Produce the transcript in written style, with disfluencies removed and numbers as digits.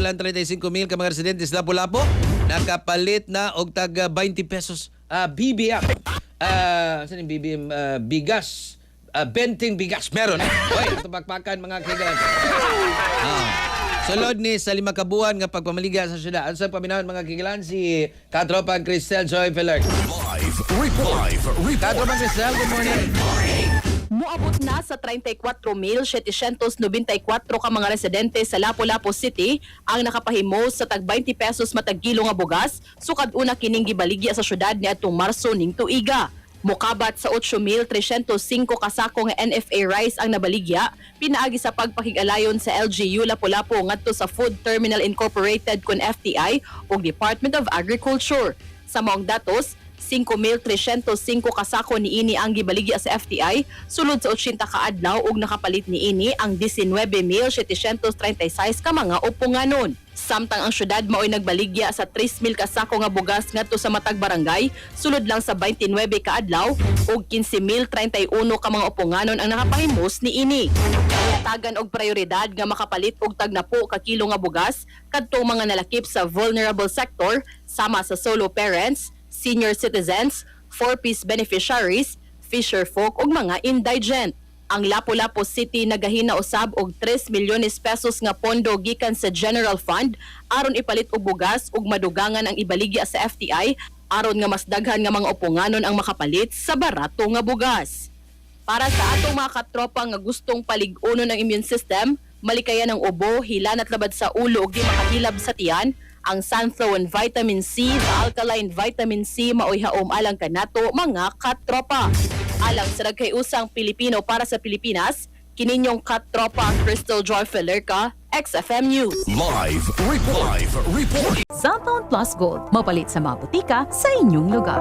ilang 35,000 ka mga residentes Lapu-Lapu nakapalit na og tag 20 pesos BBM. Saan yung BBM? Bigas. Benting bigas. Meron. Oy, tupakpakan mga kaibigan. Sulod ni sa 5 kabuan nga pagpamaliga sa syudad. Ang sa paminahon mga kikilan si Katropang Cristel Joy Feller. Live report. Katropang Cristel, good morning. Moabot na sa 34,794 ka mga residente sa Lapu-Lapu City ang nakapahimo sa tag 20 pesos matag kilo nga bugas sukad una kining gibaligya sa syudad niadtong Marso ning tuiga. Mokabat sa 8,305 ka sako nga NFA rice ang nabaligya pinaagi sa pagpakig-alayon sa LGU Lapu-Lapu ngadto sa Food Terminal Incorporated kun FTI ug Department of Agriculture. Sa maong datos, 5,305 ka sako niini ang gibaligya sa FTI sulod sa 80 ka adlaw ug nakapalit niini ang 19,736 ka mga uponganon. Samtang ang syudad mao'y nagbaligya sa 3,000 ka sako nga bugas ngadto sa matag barangay sulod lang sa 29 ka adlaw ug 15,031 ka mga uponganon ang nakapahimos niini. Tagan og prioridad nga makapalit og tag 10 ka kilo nga bugas kadtong mga nalakip sa vulnerable sector sama sa solo parents, senior citizens, 4-piece beneficiaries, fisher folk ug mga indigent. Ang Lapu-Lapu City nagahina usab og 3 milyones pesos nga pondo gikan sa General Fund aron ipalit og bugas ug madugangan ang ibaligya sa FTI aron nga mas daghan nga mga uponganon ang makapalit sa barato nga bugas. Para sa atong mga katropa nga gustong palig-unon ang immune system, malikayan ang ubo, hilan at labad sa ulo ug di makahilab sa tiyan, ang Santhrone Vitamin C sa Alkaline Vitamin C maoy haom alang kanato mga katropa. Alang sa nagkayusang Pilipino para sa Pilipinas, kininyong katropa Crystal Joy Feller ka, XFM News. Live report. Santone Plus Gold, mapalit sa mga butika sa inyong lugar.